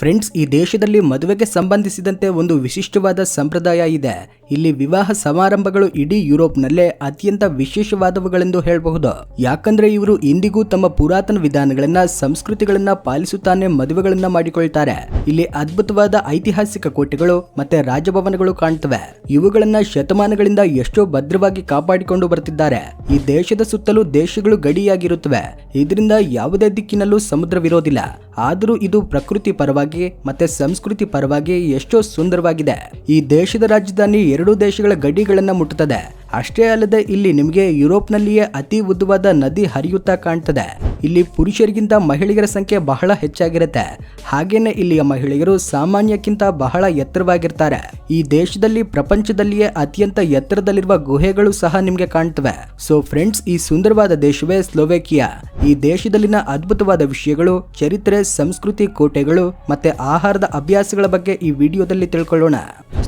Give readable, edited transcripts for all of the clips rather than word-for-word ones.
Friends, ಈ ದೇಶದಲ್ಲಿ ಮದುವೆಗೆ ಸಂಬಂಧಿಸಿದಂತೆ ಒಂದು ವಿಶಿಷ್ಟವಾದ ಸಂಪ್ರದಾಯ ಇದೆ. ಇಲ್ಲಿ ವಿವಾಹ ಸಮಾರಂಭಗಳು ಇಡೀ ಯುರೋಪ್ನಲ್ಲೇ ಅತ್ಯಂತ ವಿಶೇಷವಾದವುಗಳೆಂದು ಹೇಳಬಹುದು. ಯಾಕಂದ್ರೆ ಇವರು ಇಂದಿಗೂ ತಮ್ಮ ಪುರಾತನ ವಿಧಾನಗಳನ್ನ, ಸಂಸ್ಕೃತಿಗಳನ್ನ ಪಾಲಿಸುತ್ತಾನೆ ಮದುವೆಗಳನ್ನ ಮಾಡಿಕೊಳ್ತಾರೆ. ಇಲ್ಲಿ ಅದ್ಭುತವಾದ ಐತಿಹಾಸಿಕ ಕೋಟೆಗಳು ಮತ್ತೆ ರಾಜಭವನಗಳು ಕಾಣ್ತವೆ. ಇವುಗಳನ್ನ ಶತಮಾನಗಳಿಂದ ಎಷ್ಟೋ ಭದ್ರವಾಗಿ ಕಾಪಾಡಿಕೊಂಡು ಬರ್ತಿದ್ದಾರೆ. ಈ ದೇಶದ ಸುತ್ತಲೂ ದೇಶಗಳು ಗಡಿಯಾಗಿರುತ್ತವೆ. ಇದರಿಂದ ಯಾವುದೇ ದಿಕ್ಕಿನಲ್ಲೂ ಸಮುದ್ರವಿರೋದಿಲ್ಲ. ಆದರೂ ಇದು ಪ್ರಕೃತಿ ಪರವಾಗಿ ಮತ್ತೆ ಸಂಸ್ಕೃತಿ ಪರವಾಗಿ ಎಷ್ಟೋ ಸುಂದರವಾಗಿದೆ. ಈ ದೇಶದ ರಾಜಧಾನಿ ಎರಡೂ ದೇಶಗಳ ಗಡಿಗಳನ್ನ ಮುಟ್ಟುತ್ತದೆ. ಅಷ್ಟೇ ಅಲ್ಲದೆ ಇಲ್ಲಿ ನಿಮಗೆ ಯುರೋಪ್ನಲ್ಲಿಯೇ ಅತಿ ಉದ್ದವಾದ ನದಿ ಹರಿಯುತ್ತಾ ಕಾಣ್ತದೆ. ಇಲ್ಲಿ ಪುರುಷರಿಗಿಂತ ಮಹಿಳೆಯರ ಸಂಖ್ಯೆ ಬಹಳ ಹೆಚ್ಚಾಗಿರುತ್ತೆ. ಹಾಗೇನೆ ಇಲ್ಲಿಯ ಮಹಿಳೆಯರು ಸಾಮಾನ್ಯಕ್ಕಿಂತ ಬಹಳ ಎತ್ತರವಾಗಿರ್ತಾರೆ. ಈ ದೇಶದಲ್ಲಿ ಪ್ರಪಂಚದಲ್ಲಿಯೇ ಅತ್ಯಂತ ಎತ್ತರದಲ್ಲಿರುವ ಗುಹೆಗಳು ಸಹ ನಿಮಗೆ ಕಾಣ್ತವೆ. ಸೊ ಫ್ರೆಂಡ್ಸ್, ಈ ಸುಂದರವಾದ ದೇಶವೇ ಸ್ಲೋವೇಕಿಯಾ. ಈ ದೇಶದಲ್ಲಿನ ಅದ್ಭುತವಾದ ವಿಷಯಗಳು, ಚರಿತ್ರೆ, ಸಂಸ್ಕೃತಿ, ಕೋಟೆಗಳು ಮತ್ತೆ ಆಹಾರದ ಅಭ್ಯಾಸಗಳ ಬಗ್ಗೆ ಈ ವಿಡಿಯೋದಲ್ಲಿ ತಿಳ್ಕೊಳ್ಳೋಣ.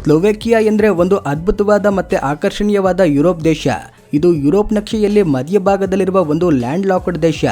ಸ್ಲೋವೇಕಿಯಾ ಎಂದ್ರೆ ಒಂದು ಅದ್ಭುತವಾದ ಮತ್ತೆ ಆಕರ್ಷಣೀಯವಾದ ಯುರೋಪ್ ದೇಶ. ಇದು ಯುರೋಪ್ ನಕ್ಷೆಯಲ್ಲಿ ಮಧ್ಯಭಾಗದಲ್ಲಿರುವ ಒಂದು ಲ್ಯಾಂಡ್ ಲಾಕ್ಡ್ ದೇಶ.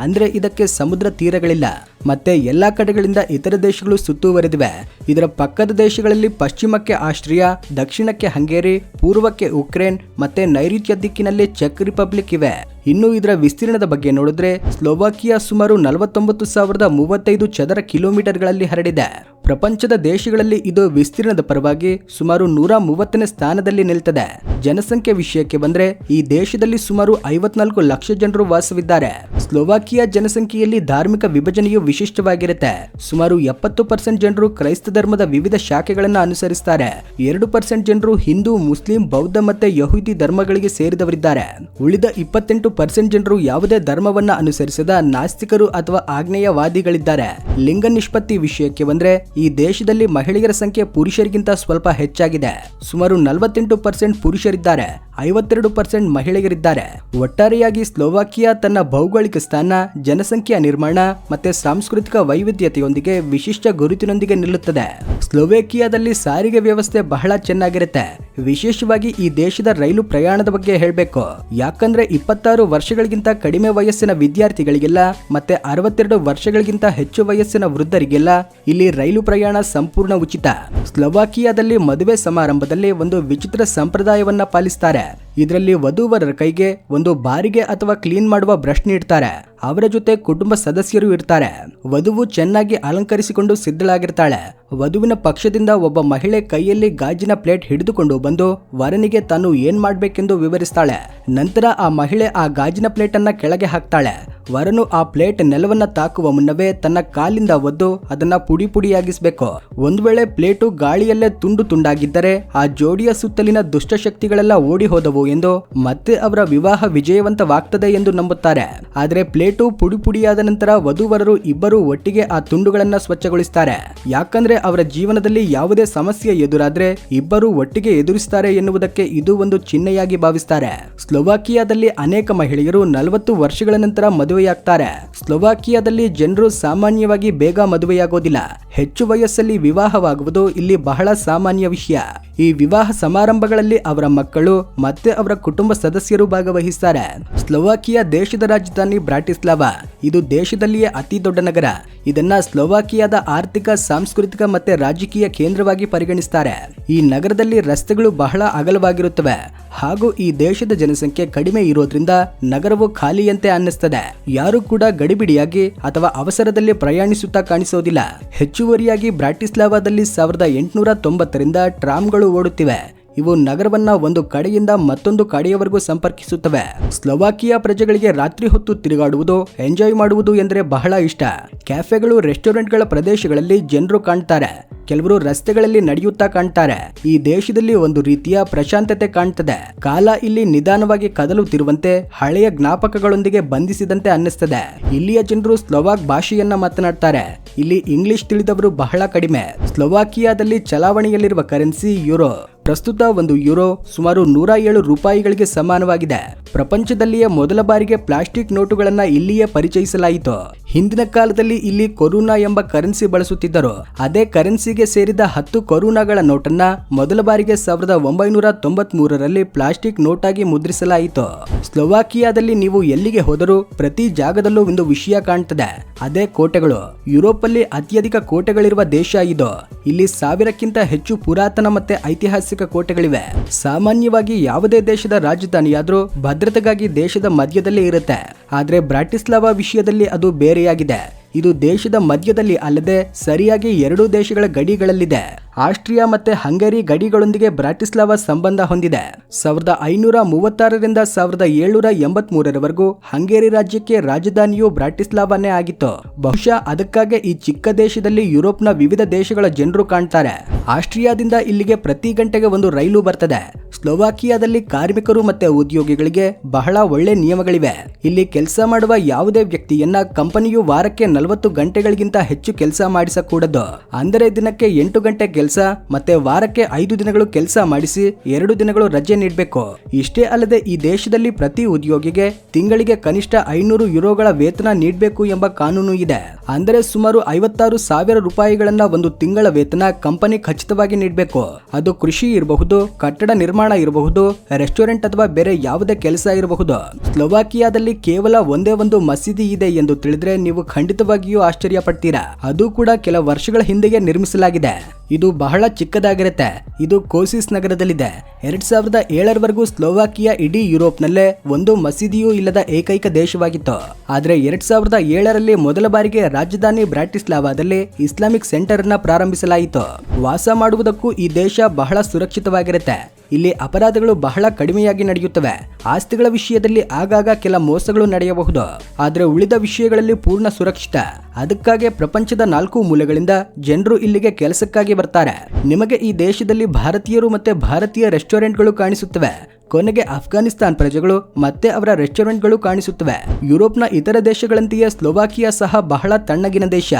ಅಂದ್ರೆ ಇದಕ್ಕೆ ಸಮುದ್ರ ತೀರಗಳಿಲ್ಲ ಮತ್ತೆ ಎಲ್ಲಾ ಕಡೆಗಳಿಂದ ಇತರ ದೇಶಗಳು ಸುತ್ತುವರೆದಿವೆ. ಇದರ ಪಕ್ಕದ ದೇಶಗಳಲ್ಲಿ ಪಶ್ಚಿಮಕ್ಕೆ ಆಸ್ಟ್ರಿಯಾ, ದಕ್ಷಿಣಕ್ಕೆ ಹಂಗೇರಿ, ಪೂರ್ವಕ್ಕೆ ಉಕ್ರೇನ್ ಮತ್ತೆ ನೈಋತ್ಯ ದಿಕ್ಕಿನಲ್ಲಿ ಚೆಕ್ ರಿಪಬ್ಲಿಕ್ ಇವೆ. ಇನ್ನು ಇದರ ವಿಸ್ತೀರ್ಣದ ಬಗ್ಗೆ ನೋಡಿದ್ರೆ ಸ್ಲೋವಾಕಿಯಾ ಸುಮಾರು 49,035 ಚದರ ಕಿಲೋಮೀಟರ್ಗಳಲ್ಲಿ ಹರಡಿದೆ. ಪ್ರಪಂಚದ ದೇಶಗಳಲ್ಲಿ ಇದು ವಿಸ್ತೀರ್ಣದ ಪರವಾಗಿ ಸುಮಾರು 130ನೇ ಸ್ಥಾನದಲ್ಲಿ ನಿಲ್ತದೆ. ಜನಸಂಖ್ಯೆ ವಿಷಯಕ್ಕೆ ಬಂದ್ರೆ ಈ ದೇಶದಲ್ಲಿ ಸುಮಾರು 54 ಲಕ್ಷ ಜನರು ವಾಸವಿದ್ದಾರೆ. ಸ್ಲೋವಾಕಿಯಾ ಜನಸಂಖ್ಯೆಯಲ್ಲಿ ಧಾರ್ಮಿಕ ವಿಭಜನೆಯು ವಿಶಿಷ್ಟವಾಗಿರುತ್ತೆ. ಸುಮಾರು 70% ಜನರು ಕ್ರೈಸ್ತ ಧರ್ಮದ ವಿವಿಧ ಶಾಖೆಗಳನ್ನು ಅನುಸರಿಸುತ್ತಾರೆ. 2% ಜನರು ಹಿಂದೂ, ಮುಸ್ಲಿಂ, ಬೌದ್ಧ ಮತ್ತೆ ಯಹೂದಿ ಧರ್ಮಗಳಿಗೆ ಸೇರಿದವರಿದ್ದಾರೆ. ಉಳಿದ 28% ಜನರು ಯಾವುದೇ ಧರ್ಮವನ್ನ ಅನುಸರಿಸದ ನಾಸ್ತಿಕರು ಅಥವಾ ಆಗ್ನೇಯವಾದಿಗಳಿದ್ದಾರೆ. ಲಿಂಗ ನಿಷ್ಪತ್ತಿ ವಿಷಯಕ್ಕೆ ಬಂದ್ರೆ ಈ ದೇಶದಲ್ಲಿ ಮಹಿಳೆಯರ ಸಂಖ್ಯೆ ಪುರುಷರಿಗಿಂತ ಸ್ವಲ್ಪ ಹೆಚ್ಚಾಗಿದೆ. ಸುಮಾರು 48% ಪುರುಷರಿದ್ದಾರೆ, 52% ಮಹಿಳೆಯರಿದ್ದಾರೆ. ಒಟ್ಟಾರೆಯಾಗಿ ಸ್ಲೋವಾಕಿಯಾ ತನ್ನ ಭೌಗೋಳಿಕ ಸ್ಥಾನ, ಜನಸಂಖ್ಯೆಯ ನಿರ್ಮಾಣ ಮತ್ತೆ ಸಾಂಸ್ಕೃತಿಕ ವೈವಿಧ್ಯತೆಯೊಂದಿಗೆ ವಿಶಿಷ್ಟ ಗುರುತಿನೊಂದಿಗೆ ನಿಲ್ಲುತ್ತದೆ. ಸ್ಲೋವೇಕಿಯಾದಲ್ಲಿ ಸಾರಿಗೆ ವ್ಯವಸ್ಥೆ ಬಹಳ ಚೆನ್ನಾಗಿರುತ್ತೆ. ವಿಶೇಷವಾಗಿ ಈ ದೇಶದ ರೈಲು ಪ್ರಯಾಣದ ಬಗ್ಗೆ ಹೇಳಬೇಕು. ಯಾಕಂದ್ರೆ 26 ವರ್ಷಗಳಿಗಿಂತ ಕಡಿಮೆ ವಯಸ್ಸಿನ ವಿದ್ಯಾರ್ಥಿಗಳಿಗೆಲ್ಲ ಮತ್ತೆ 62 ವರ್ಷಗಳಿಗಿಂತ ಹೆಚ್ಚು ವಯಸ್ಸಿನ ವೃದ್ಧರಿಗೆಲ್ಲ ಇಲ್ಲಿ ರೈಲು ಪ್ರಯಾಣ ಸಂಪೂರ್ಣ ಉಚಿತ. ಸ್ಲೋವಾಕಿಯಾದಲ್ಲಿ ಮದುವೆ ಸಮಾರಂಭದಲ್ಲಿ ಒಂದು ವಿಚಿತ್ರ ಸಂಪ್ರದಾಯವನ್ನ ಪಾಲಿಸ್ತಾರೆ. ಇದರಲ್ಲಿ ವಧುವರರ ಕೈಗೆ ಒಂದು ಬಾರಿಗೆ ಅಥವಾ ಕ್ಲೀನ್ ಮಾಡುವ ಬ್ರಷ್ ನೀಡ್ತಾರೆ. ಅವರ ಜೊತೆ ಕುಟುಂಬ ಸದಸ್ಯರು ಇರ್ತಾರೆ. ವಧುವು ಚೆನ್ನಾಗಿ ಅಲಂಕರಿಸಿಕೊಂಡು ಸಿದ್ಧಳಾಗಿರ್ತಾಳೆ. ವಧುವಿನ ಪಕ್ಷದಿಂದ ಒಬ್ಬ ಮಹಿಳೆ ಕೈಯಲ್ಲಿ ಗಾಜಿನ ಪ್ಲೇಟ್ ಹಿಡಿದುಕೊಂಡು ಬಂದು ವರನಿಗೆ ತಾನು ಏನ್ ಮಾಡ್ಬೇಕೆಂದು ವಿವರಿಸ್ತಾಳೆ. ನಂತರ ಆ ಮಹಿಳೆ ಆ ಗಾಜಿನ ಪ್ಲೇಟ್ ಅನ್ನ ಕೆಳಗೆ ಹಾಕ್ತಾಳೆ. ವರನು ಆ ಪ್ಲೇಟ್ ನೆಲವನ್ನ ತಾಕುವ ಮುನ್ನವೇ ತನ್ನ ಕಾಲಿಂದ ಒದ್ದು ಅದನ್ನ ಪುಡಿ ಪುಡಿಯಾಗಿಸ್ಬೇಕು. ಒಂದು ವೇಳೆ ಪ್ಲೇಟು ಗಾಳಿಯಲ್ಲೇ ತುಂಡು ತುಂಡಾಗಿದ್ದರೆ ಆ ಜೋಡಿಯ ಸುತ್ತಲಿನ ದುಷ್ಟಶಕ್ತಿಗಳೆಲ್ಲ ಓಡಿ ಹೋದವು ಎಂದು ಮತ್ತೆ ಅವರ ವಿವಾಹ ವಿಜಯವಂತವಾಗ್ತದೆ ಎಂದು ನಂಬುತ್ತಾರೆ. ಆದ್ರೆ ಪ್ಲೇಟು ಪುಡಿ ಪುಡಿಯಾದ ನಂತರ ವಧುವರರು ಇಬ್ಬರು ಒಟ್ಟಿಗೆ ಆ ತುಂಡುಗಳನ್ನ ಸ್ವಚ್ಛಗೊಳಿಸ್ತಾರೆ. ಯಾಕಂದ್ರೆ ಅವರ ಜೀವನದಲ್ಲಿ ಯಾವುದೇ ಸಮಸ್ಯೆ ಎದುರಾದ್ರೆ ಇಬ್ಬರು ಒಟ್ಟಿಗೆ ಎದುರಿಸ್ತಾರೆ ಎನ್ನುವುದಕ್ಕೆ ಇದು ಒಂದು ಚಿಹ್ನೆಯಾಗಿ ಭಾವಿಸ್ತಾರೆ. ಸ್ಲೋವಾಕಿಯಾದಲ್ಲಿ ಅನೇಕ ಮಹಿಳೆಯರು 40 ವರ್ಷಗಳ ನಂತರ ಮದುವೆಯಾಗ್ತಾರೆ. ಸ್ಲೋವಾಕಿಯಾದಲ್ಲಿ ಜನರು ಸಾಮಾನ್ಯವಾಗಿ ಬೇಗ ಮದುವೆಯಾಗೋದಿಲ್ಲ. ಹೆಚ್ಚು ವಯಸ್ಸಲ್ಲಿ ವಿವಾಹವಾಗುವುದು ಇಲ್ಲಿ ಬಹಳ ಸಾಮಾನ್ಯ ವಿಷಯ. ಈ ವಿವಾಹ ಸಮಾರಂಭಗಳಲ್ಲಿ ಅವರ ಮಕ್ಕಳು ಮತ್ತೆ ಅವರ ಕುಟುಂಬ ಸದಸ್ಯರು ಭಾಗವಹಿಸ್ತಾರೆ. ಸ್ಲೋವಾಕಿಯಾ ದೇಶದ ರಾಜಧಾನಿ ಬ್ರಾಟಿಸ್ಲಾವಾ. ಇದು ದೇಶದಲ್ಲಿಯೇ ಅತಿ ದೊಡ್ಡ ನಗರ. ಇದನ್ನ ಸ್ಲೋವಾಕಿಯಾದ ಆರ್ಥಿಕ, ಸಾಂಸ್ಕೃತಿಕ ಮತ್ತೆ ರಾಜಕೀಯ ಕೇಂದ್ರವಾಗಿ ಪರಿಗಣಿಸ್ತಾರೆ. ಈ ನಗರದಲ್ಲಿ ರಸ್ತೆಗಳು ಬಹಳ ಅಗಲವಾಗಿರುತ್ತವೆ ಹಾಗೂ ಈ ದೇಶದ ಜನಸಂಖ್ಯೆ ಕಡಿಮೆ ಇರೋದ್ರಿಂದ ನಗರವು ಖಾಲಿಯಂತೆ ಅನ್ನಿಸ್ತದೆ. ಯಾರು ಕೂಡ ಗಡಿಬಿಡಿಯಾಗಿ ಅಥವಾ ಅವಸರದಲ್ಲಿ ಪ್ರಯಾಣಿಸುತ್ತಾ ಕಾಣಿಸೋದಿಲ್ಲ. ಹೆಚ್ಚುವರಿಯಾಗಿ ಬ್ರಾಟಿಸ್ಲಾವಾದಲ್ಲಿ 1890ರಿಂದ ಟ್ರಾಮ್ಗಳು ಓಡುತ್ತಿವೆ. ಇವು ನಗರವನ್ನ ಒಂದು ಕಡೆಯಿಂದ ಮತ್ತೊಂದು ಕಡೆಯವರೆಗೂ ಸಂಪರ್ಕಿಸುತ್ತವೆ. ಸ್ಲೋವಾಕಿಯಾ ಪ್ರಜೆಗಳಿಗೆ ರಾತ್ರಿ ಹೊತ್ತು ತಿರುಗಾಡುವುದು, ಎಂಜಾಯ್ ಮಾಡುವುದು ಎಂದರೆ ಬಹಳ ಇಷ್ಟ. ಕ್ಯಾಫೆಗಳು, ರೆಸ್ಟೋರೆಂಟ್ಗಳ ಪ್ರದೇಶಗಳಲ್ಲಿ ಜನರು ಕಾಣ್ತಾರೆ. ಕೆಲವರು ರಸ್ತೆಗಳಲ್ಲಿ ನಡೆಯುತ್ತಾ ಕಾಣ್ತಾರೆ. ಈ ದೇಶದಲ್ಲಿ ಒಂದು ರೀತಿಯ ಪ್ರಶಾಂತತೆ ಕಾಣ್ತದೆ. ಕಾಲ ಇಲ್ಲಿ ನಿಧಾನವಾಗಿ ಕದಲುತ್ತಿರುವಂತೆ, ಹಳೆಯ ಜ್ಞಾಪಕಗಳೊಂದಿಗೆ ಬಂಧಿಸಿದಂತೆ ಅನ್ನಿಸ್ತದೆ. ಇಲ್ಲಿಯ ಜನರು ಸ್ಲೋವಾಕ್ ಭಾಷೆಯನ್ನ ಮಾತನಾಡ್ತಾರೆ. ಇಲ್ಲಿ ಇಂಗ್ಲಿಷ್ ತಿಳಿದವರು ಬಹಳ ಕಡಿಮೆ. ಸ್ಲೋವಾಕಿಯಾದಲ್ಲಿ ಚಲಾವಣೆಯಲ್ಲಿರುವ ಕರೆನ್ಸಿ ಯೂರೋ. ಪ್ರಸ್ತುತ ಒಂದು ಯೂರೋ ಸುಮಾರು 107 ರೂಪಾಯಿಗಳಿಗೆ ಸಮಾನವಾಗಿದೆ. ಪ್ರಪಂಚದಲ್ಲಿಯೇ ಮೊದಲ ಬಾರಿಗೆ ಪ್ಲಾಸ್ಟಿಕ್ ನೋಟುಗಳನ್ನ ಇಲ್ಲಿಯೇ ಪರಿಚಯಿಸಲಾಯಿತು. ಹಿಂದಿನ ಕಾಲದಲ್ಲಿ ಇಲ್ಲಿ ಕೊರೋನಾ ಎಂಬ ಕರೆನ್ಸಿ ಬಳಸುತ್ತಿದ್ದರು. ಅದೇ ಕರೆನ್ಸಿಗೆ ಸೇರಿದ 10 ಕೊರೋನಾಗಳ ನೋಟನ್ನ ಮೊದಲ ಬಾರಿಗೆ 1993ರಲ್ಲಿ ಪ್ಲಾಸ್ಟಿಕ್ ನೋಟ್ ಆಗಿ ಮುದ್ರಿಸಲಾಯಿತು. ಸ್ಲೋವಾಕಿಯಾದಲ್ಲಿ ನೀವು ಎಲ್ಲಿಗೆ ಹೋದರೂ ಪ್ರತಿ ಜಾಗದಲ್ಲೂ ಒಂದು ವಿಷಯ ಕಾಣ್ತದೆ, ಅದೇ ಕೋಟೆಗಳು. ಯುರೋಪ್ ಅಲ್ಲಿ ಅತ್ಯಧಿಕ ಕೋಟೆಗಳಿರುವ ದೇಶ ಇದು. ಇಲ್ಲಿ 1000ಕ್ಕಿಂತ ಹೆಚ್ಚು ಪುರಾತನ ಮತ್ತೆ ಐತಿಹಾಸಿಕ ಕೋಟೆಗಳಿವೆ. ಸಾಮಾನ್ಯವಾಗಿ ಯಾವುದೇ ದೇಶದ ರಾಜಧಾನಿಯಾದ್ರೂ ಭದ್ರತೆಗಾಗಿ ದೇಶದ ಮಧ್ಯದಲ್ಲೇ ಇರುತ್ತೆ. ಆದ್ರೆ ಬ್ರಾಟಿಸ್ಲಾವಾ ವಿಷಯದಲ್ಲಿ ಅದು ಬೇರೆಯಾಗಿದೆ. ಇದು ದೇಶದ ಮಧ್ಯದಲ್ಲಿ ಅಲ್ಲದೆ ಸರಿಯಾಗಿ 2 ದೇಶಗಳ ಗಡಿಗಳಲ್ಲಿದೆ. ಆಸ್ಟ್ರಿಯಾ ಮತ್ತೆ ಹಂಗೇರಿ ಗಡಿಗಳೊಂದಿಗೆ ಬ್ರಾಟಿಸ್ಲಾವಾ ಸಂಬಂಧ ಹೊಂದಿದೆ. 1536ರಿಂದ 1783ರವರೆಗೂ ಹಂಗೇರಿ ರಾಜ್ಯಕ್ಕೆ ರಾಜಧಾನಿಯು ಬ್ರಾಟಿಸ್ಲಾವಾನೇ ಆಗಿತ್ತು. ಬಹುಶಃ ಅದಕ್ಕಾಗಿ ಈ ಚಿಕ್ಕ ದೇಶದಲ್ಲಿ ಯುರೋಪ್ನ ವಿವಿಧ ದೇಶಗಳ ಜನರು ಕಾಣ್ತಾರೆ. ಆಸ್ಟ್ರಿಯಾದಿಂದ ಇಲ್ಲಿಗೆ ಪ್ರತಿ ಗಂಟೆಗೆ ಒಂದು ರೈಲು ಬರ್ತದೆ. ಸ್ಲೋವಾಕಿಯಾದಲ್ಲಿ ಕಾರ್ಮಿಕರು ಮತ್ತೆ ಉದ್ಯೋಗಿಗಳಿಗೆ ಬಹಳ ಒಳ್ಳೆ ನಿಯಮಗಳಿವೆ. ಇಲ್ಲಿ ಕೆಲಸ ಮಾಡುವ ಯಾವುದೇ ವ್ಯಕ್ತಿಯನ್ನ ಕಂಪನಿಯು ವಾರಕ್ಕೆ 40 ಗಂಟೆಗಳಿಗಿಂತ ಹೆಚ್ಚು ಕೆಲಸ ಮಾಡಿಸಕೂಡದು. ಅಂದರೆ ದಿನಕ್ಕೆ 8 ಗಂಟೆ ಕೆಲಸ ಮತ್ತೆ ವಾರಕ್ಕೆ 5 ದಿನಗಳು ಕೆಲಸ ಮಾಡಿಸಿ 2 ದಿನಗಳು ರಜೆ ನೀಡಬೇಕು. ಇಷ್ಟೇ ಅಲ್ಲದೆ ಈ ದೇಶದಲ್ಲಿ ಪ್ರತಿ ಉದ್ಯೋಗಿಗೆ ತಿಂಗಳಿಗೆ ಕನಿಷ್ಠ 500 ಯುರೋಗಳ ವೇತನ ನೀಡಬೇಕು ಎಂಬ ಕಾನೂನು ಇದೆ. ಅಂದರೆ ಸುಮಾರು 56,000 ರೂಪಾಯಿಗಳನ್ನ ಒಂದು ತಿಂಗಳ ವೇತನ ಕಂಪನಿ ಖಚಿತವಾಗಿ ನೀಡಬೇಕು. ಅದು ಕೃಷಿ ಇರಬಹುದು, ಕಟ್ಟಡ ನಿರ್ಮಾಣ ಇರಬಹುದು, ರೆಸ್ಟೋರೆಂಟ್ ಅಥವಾ ಬೇರೆ ಯಾವುದೇ ಕೆಲಸ ಇರಬಹುದು. ಸ್ಲೋವಾಕಿಯಾದಲ್ಲಿ ಕೇವಲ ಒಂದೇ ಒಂದು ಮಸೀದಿ ಇದೆ ಎಂದು ತಿಳಿದ್ರೆ ನೀವು ಖಂಡಿತವಾಗಿಯೂ ಆಶ್ಚರ್ಯ ಪಡ್ತೀರಾ. ಅದು ಕೂಡ ಕೆಲ ವರ್ಷಗಳ ಹಿಂದೆಗೆ ನಿರ್ಮಿಸಲಾಗಿದೆ. ಇದು ಬಹಳ ಚಿಕ್ಕದಾಗಿರುತ್ತೆ. ಇದು ಕೋಸಿಸ್ ನಗರದಲ್ಲಿದೆ. 2007ರವರೆಗೂ ಸ್ಲೋವಾಕಿಯಾ ಇಡೀ ಯುರೋಪ್ನಲ್ಲೇ ಒಂದು ಮಸೀದಿಯೂ ಇಲ್ಲದ ಏಕೈಕ ದೇಶವಾಗಿತ್ತು. ಆದ್ರೆ 2007ರಲ್ಲಿ ಮೊದಲ ಬಾರಿಗೆ ರಾಜಧಾನಿ ಬ್ರಾಟಿಸ್ಲಾವಾದಲ್ಲಿ ಇಸ್ಲಾಮಿಕ್ ಸೆಂಟರ್ ಅನ್ನ ಪ್ರಾರಂಭಿಸಲಾಯಿತು. ವಾಸ ಮಾಡುವುದಕ್ಕೂ ಈ ದೇಶ ಬಹಳ ಸುರಕ್ಷಿತವಾಗಿರುತ್ತೆ. ಇಲ್ಲಿ ಅಪರಾಧಗಳು ಬಹಳ ಕಡಿಮೆಯಾಗಿ ನಡೆಯುತ್ತವೆ. ಆಸ್ತಿಗಳ ವಿಷಯದಲ್ಲಿ ಆಗಾಗ ಕೆಲ ಮೋಸಗಳು ನಡೆಯಬಹುದು, ಆದ್ರೆ ಉಳಿದ ವಿಷಯಗಳಲ್ಲಿ ಪೂರ್ಣ ಸುರಕ್ಷಿತ. ಅದಕ್ಕಾಗಿ ಪ್ರಪಂಚದ 4 ಮೂಲೆಗಳಿಂದ ಜನರು ಇಲ್ಲಿಗೆ ಕೆಲಸಕ್ಕಾಗಿ ಬರ್ತಾರೆ. ನಿಮಗೆ ಈ ದೇಶದಲ್ಲಿ ಭಾರತೀಯರು ಮತ್ತೆ ಭಾರತೀಯ ರೆಸ್ಟೋರೆಂಟ್ಗಳು ಕಾಣಿಸುತ್ತವೆ. ಕೊನೆಗೆ ಅಫ್ಘಾನಿಸ್ತಾನ್ ಪ್ರಜೆಗಳು ಮತ್ತೆ ಅವರ ರೆಸ್ಟೋರೆಂಟ್ಗಳು ಕಾಣಿಸುತ್ತವೆ. ಯುರೋಪ್ನ ಇತರ ದೇಶಗಳಂತೆಯೇ ಸ್ಲೋವಾಕಿಯಾ ಸಹ ಬಹಳ ತಣ್ಣಗಿನ ದೇಶ.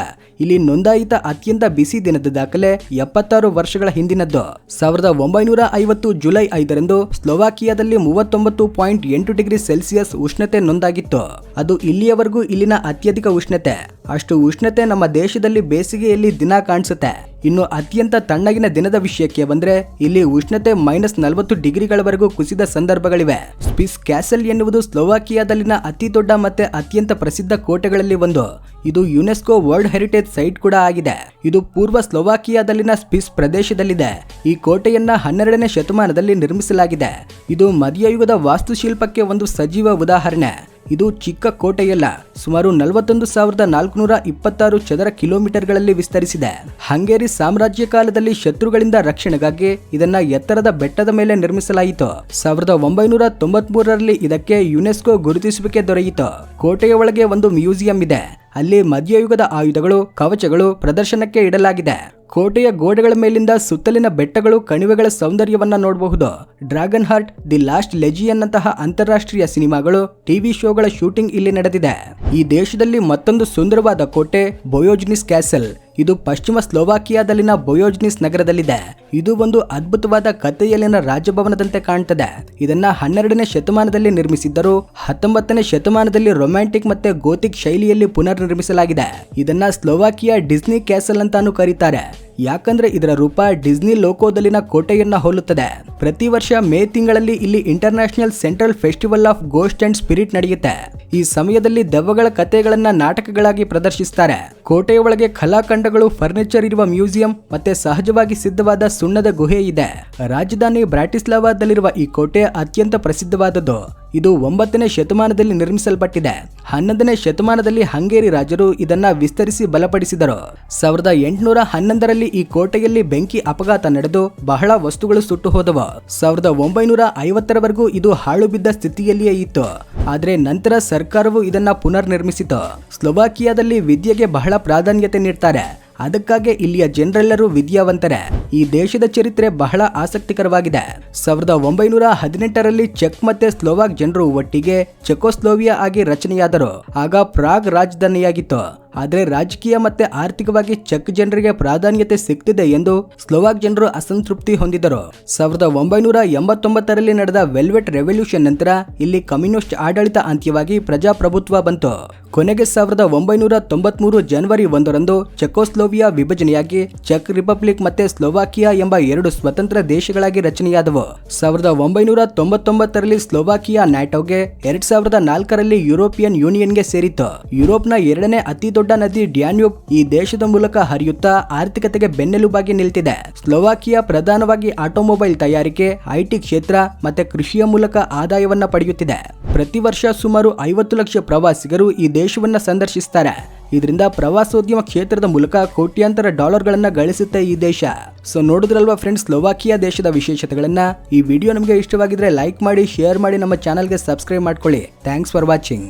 ಇಲ್ಲಿ ನೋಂದಾಯಿತ ಅತ್ಯಂತ ಬಿಸಿ ದಿನದ ದಾಖಲೆ 76 ವರ್ಷಗಳ ಹಿಂದಿನದ್ದು. 1950 ಜುಲೈ 5ರಂದು ಸ್ಲೋವಾಕಿಯಾದಲ್ಲಿ 39.8 ಡಿಗ್ರಿ ಸೆಲ್ಸಿಯಸ್ ಉಷ್ಣತೆ ನೋಂದಾಗಿತ್ತು. ಅದು ಇಲ್ಲಿಯವರೆಗೂ ಇಲ್ಲಿನ ಅತ್ಯಧಿಕ ಉಷ್ಣತೆ. ಅಷ್ಟು ಉಷ್ಣತೆ ನಮ್ಮ ದೇಶದಲ್ಲಿ ಬೇಸಿಗೆಯಲ್ಲಿ ದಿನ ಕಾಣಿಸುತ್ತೆ. ಇನ್ನು ಅತ್ಯಂತ ತಣ್ಣಗಿನ ದಿನದ ವಿಷಯಕ್ಕೆ ಬಂದ್ರೆ ಇಲ್ಲಿ ಉಷ್ಣತೆ -40 ಡಿಗ್ರಿಗಳವರೆಗೂ ಕುಸಿದ ಸಂದರ್ಭಗಳಿವೆ. ಸ್ಪಿಸ್ ಕ್ಯಾಸಲ್ ಎನ್ನುವುದು ಸ್ಲೋವಾಕಿಯಾದಲ್ಲಿನ ಅತಿ ದೊಡ್ಡ ಮತ್ತೆ ಅತ್ಯಂತ ಪ್ರಸಿದ್ಧ ಕೋಟೆಗಳಲ್ಲಿ ಒಂದು. ಇದು ಯುನೆಸ್ಕೋ ವರ್ಲ್ಡ್ ಹೆರಿಟೇಜ್ ಸೈಟ್ ಕೂಡ ಆಗಿದೆ. ಇದು ಪೂರ್ವ ಸ್ಲೋವಾಕಿಯಾದಲ್ಲಿನ ಸ್ಪಿಸ್ ಪ್ರದೇಶದಲ್ಲಿದೆ. ಈ ಕೋಟೆಯನ್ನ 12ನೇ ಶತಮಾನದಲ್ಲಿ ನಿರ್ಮಿಸಲಾಗಿದೆ. ಇದು ಮಧ್ಯಯುಗದ ವಾಸ್ತುಶಿಲ್ಪಕ್ಕೆ ಒಂದು ಸಜೀವ ಉದಾಹರಣೆ. ಇದು ಚಿಕ್ಕ ಕೋಟೆಯಲ್ಲ, ಸುಮಾರು 41,426 ಚದರ ಕಿಲೋಮೀಟರ್ಗಳಲ್ಲಿ ವಿಸ್ತರಿಸಿದೆ. ಹಂಗೇರಿ ಸಾಮ್ರಾಜ್ಯ ಕಾಲದಲ್ಲಿ ಶತ್ರುಗಳಿಂದ ರಕ್ಷಣೆಗಾಗಿ ಇದನ್ನ ಎತ್ತರದ ಬೆಟ್ಟದ ಮೇಲೆ ನಿರ್ಮಿಸಲಾಯಿತು. 1993ರಲ್ಲಿ ಇದಕ್ಕೆ ಯುನೆಸ್ಕೋ ಗುರುತಿಸುವಿಕೆ ದೊರೆಯಿತು. ಕೋಟೆಯ ಒಳಗೆ ಒಂದು ಮ್ಯೂಸಿಯಂ ಇದೆ. ಅಲ್ಲಿ ಮಧ್ಯಯುಗದ ಆಯುಧಗಳು, ಕವಚಗಳು ಪ್ರದರ್ಶನಕ್ಕೆ ಇಡಲಾಗಿದೆ. ಕೋಟೆಯ ಗೋಡೆಗಳ ಮೇಲಿಂದ ಸುತ್ತಲಿನ ಬೆಟ್ಟಗಳು, ಕಣಿವೆಗಳ ಸೌಂದರ್ಯವನ್ನ ನೋಡಬಹುದು. ಡ್ರ್ಯಾಗನ್ ಹಾರ್ಟ್, ದಿ ಲಾಸ್ಟ್ ಲೆಜಿಯನ್ ಅಂತಹ ಅಂತಾರಾಷ್ಟ್ರೀಯ ಸಿನಿಮಾಗಳು, ಟಿವಿ ಶೋಗಳ ಶೂಟಿಂಗ್ ಇಲ್ಲಿ ನಡೆದಿದೆ. ಈ ದೇಶದಲ್ಲಿ ಮತ್ತೊಂದು ಸುಂದರವಾದ ಕೋಟೆ ಬೊಯೋಜ್ನಿಸ್ ಕ್ಯಾಸಲ್. ಇದು ಪಶ್ಚಿಮ ಸ್ಲೋವಾಕಿಯಾದಲ್ಲಿನ ಬೊಯೋಜ್ನಿಸ್ ನಗರದಲ್ಲಿದೆ. ಇದು ಒಂದು ಅದ್ಭುತವಾದ ಕಥೆಯಲ್ಲಿನ ರಾಜಭವನದಂತೆ ಕಾಣ್ತದೆ. ಇದನ್ನ 12ನೇ ಶತಮಾನದಲ್ಲಿ ನಿರ್ಮಿಸಿದ್ದರೂ 19ನೇ ಶತಮಾನದಲ್ಲಿ ರೊಮ್ಯಾಂಟಿಕ್ ಮತ್ತೆ ಗೋಥಿಕ್ ಶೈಲಿಯಲ್ಲಿ ಪುನರ್ ನಿರ್ಮಿಸಲಾಗಿದೆ. ಇದನ್ನ ಸ್ಲೋವಾಕಿಯಾ ಡಿಸ್ನಿ ಕ್ಯಾಸಲ್ ಅಂತಾನೂ ಕರೀತಾರೆ. ಯಾಕಂದ್ರೆ ಇದರ ರೂಪ ಡಿಸ್ನಿ ಲೋಕೋದಲ್ಲಿನ ಕೋಟೆಯನ್ನ ಹೋಲುತ್ತದೆ. ಪ್ರತಿ ವರ್ಷ ಮೇ ತಿಂಗಳಲ್ಲಿ ಇಲ್ಲಿ international central festival of ghost and spirit ನಡೆಯುತ್ತೆ. ಈ ಸಮಯದಲ್ಲಿ ದೆವ್ವಗಳ ಕಥೆಗಳನ್ನ ನಾಟಕಗಳಾಗಿ ಪ್ರದರ್ಶಿಸುತ್ತಾರೆ. ಕೋಟೆಯ ಒಳಗೆ ಕಲಾಖಂಡಗಳು, ಫರ್ನಿಚರ್ ಇರುವ ಮ್ಯೂಸಿಯಂ ಮತ್ತೆ ಸಹಜವಾಗಿ ಸಿದ್ಧವಾದ ಸುಣ್ಣದ ಗುಹೆ ಇದೆ. ರಾಜಧಾನಿ ಬ್ರಾಟಿಸ್ಲಾವಾದಲ್ಲಿರುವ ಈ ಕೋಟೆ ಅತ್ಯಂತ ಪ್ರಸಿದ್ಧವಾದದ್ದು. ಇದು 9ನೇ ಶತಮಾನದಲ್ಲಿ ನಿರ್ಮಿಸಲ್ಪಟ್ಟಿದೆ. 11ನೇ ಶತಮಾನದಲ್ಲಿ ಹಂಗೇರಿ ರಾಜರು ಇದನ್ನ ವಿಸ್ತರಿಸಿ ಬಲಪಡಿಸಿದರು. 1811ರಲ್ಲಿ ಈ ಕೋಟೆಯಲ್ಲಿ ಬೆಂಕಿ ಅಪಘಾತ ನಡೆದು ಬಹಳ ವಸ್ತುಗಳು ಸುಟ್ಟು ಹೋದವು. 1950ರವರೆಗೂ ಇದು ಹಾಳು ಬಿದ್ದ ಸ್ಥಿತಿಯಲ್ಲಿಯೇ ಇತ್ತು. ಆದ್ರೆ ನಂತರ ಸರ್ಕಾರವು ಇದನ್ನ ಪುನರ್ ನಿರ್ಮಿಸಿತು. ಸ್ಲೋವಾಕಿಯಾದಲ್ಲಿ ವಿದ್ಯೆಗೆ ಬಹಳ ಪ್ರಾಧಾನ್ಯತೆ ನೀಡ್ತಾರೆ. ಅದಕ್ಕಾಗಿ ಇಲ್ಲಿಯ ಜನರೆಲ್ಲರೂ ವಿದ್ಯಾವಂತರೇ. ಈ ದೇಶದ ಚರಿತ್ರೆ ಬಹಳ ಆಸಕ್ತಿಕರವಾಗಿದೆ. 1918ರಲ್ಲಿ ಚೆಕ್ ಮತ್ತೆ ಸ್ಲೋವಾಕ್ ಜನರು ಒಟ್ಟಿಗೆ ಚೆಕೋಸ್ಲೋವಿಯಾ ಆಗಿ ರಚನೆಯಾದರು. ಆಗ ಪ್ರಾಗ್ ರಾಜಧಾನಿಯಾಗಿತ್ತು. ಆದ್ರೆ ರಾಜಕೀಯ ಮತ್ತೆ ಆರ್ಥಿಕವಾಗಿ ಚೆಕ್ ಜನರಿಗೆ ಪ್ರಾಧಾನ್ಯತೆ ಸಿಗ್ತಿದೆ ಎಂದು ಸ್ಲೋವಾಕ್ ಜನರು ಅಸಂತೃಪ್ತಿ ಹೊಂದಿದರು. 1989ರಲ್ಲಿ ನಡೆದ ವೆಲ್ವೆಟ್ ರೆವಲ್ಯೂಷನ್ ನಂತರ ಇಲ್ಲಿ ಕಮ್ಯುನಿಸ್ಟ್ ಆಡಳಿತ ಅಂತ್ಯವಾಗಿ ಪ್ರಜಾಪ್ರಭುತ್ವ ಬಂತು. ಕೊನೆಗೆ 1993 ಜನವರಿ 1ರಂದು ಚೆಕೋಸ್ಲೋವಿಯಾ ವಿಭಜನೆಯಾಗಿ ಚೆಕ್ ರಿಪಬ್ಲಿಕ್ ಮತ್ತೆ ಸ್ಲೋವಾಕಿಯಾ ಎಂಬ 2 ಸ್ವತಂತ್ರ ದೇಶಗಳಾಗಿ ರಚನೆಯಾದವು. 1999ರಲ್ಲಿ ಸ್ಲೋವಾಕಿಯಾ ನ್ಯಾಟೋಗೆ, 2004ರಲ್ಲಿ ಯುರೋಪಿಯನ್ ಯೂನಿಯನ್ಗೆ ಸೇರಿತು. ಯುರೋಪ್ನ 2ನೇ ಅತಿ ದೊಡ್ಡ ನದಿ ಡ್ಯಾನ್ಯೂಬ್ ಈ ದೇಶದ ಮೂಲಕ ಹರಿಯುತ್ತಾ ಆರ್ಥಿಕತೆಗೆ ಬೆನ್ನೆಲುಬಾಗಿ ನಿಲ್ತಿದೆ. ಸ್ಲೋವಾಕಿಯಾ ಪ್ರಧಾನವಾಗಿ ಆಟೋಮೊಬೈಲ್ ತಯಾರಿಕೆ, ಐಟಿ ಕ್ಷೇತ್ರ ಮತ್ತೆ ಕೃಷಿಯ ಮೂಲಕ ಆದಾಯವನ್ನ ಪಡೆಯುತ್ತಿದೆ. ಪ್ರತಿ ವರ್ಷ ಸುಮಾರು 50 ಲಕ್ಷ ಪ್ರವಾಸಿಗರು ಈ ದೇಶವನ್ನ ಸಂದರ್ಶಿಸುತ್ತಾರೆ. ಇದರಿಂದ ಪ್ರವಾಸೋದ್ಯಮ ಕ್ಷೇತ್ರದ ಮೂಲಕ ಕೋಟ್ಯಾಂತರ ಡಾಲರ್ಗಳನ್ನ ಗಳಿಸುತ್ತೆ ಈ ದೇಶ. ಸೊ ನೋಡಿದ್ರಲ್ವಾ ಫ್ರೆಂಡ್ಸ್, ಸ್ಲೋವಾಕಿಯಾ ದೇಶದ ವಿಶೇಷತೆಗಳನ್ನ. ಈ ವಿಡಿಯೋ ನಿಮಗೆ ಇಷ್ಟವಾಗಿದ್ರೆ ಲೈಕ್ ಮಾಡಿ, ಶೇರ್ ಮಾಡಿ, ನಮ್ಮ ಚಾನಲ್ಗೆ ಸಬ್ಸ್ಕ್ರೈಬ್ ಮಾಡ್ಕೊಳ್ಳಿ. Thanks for watching.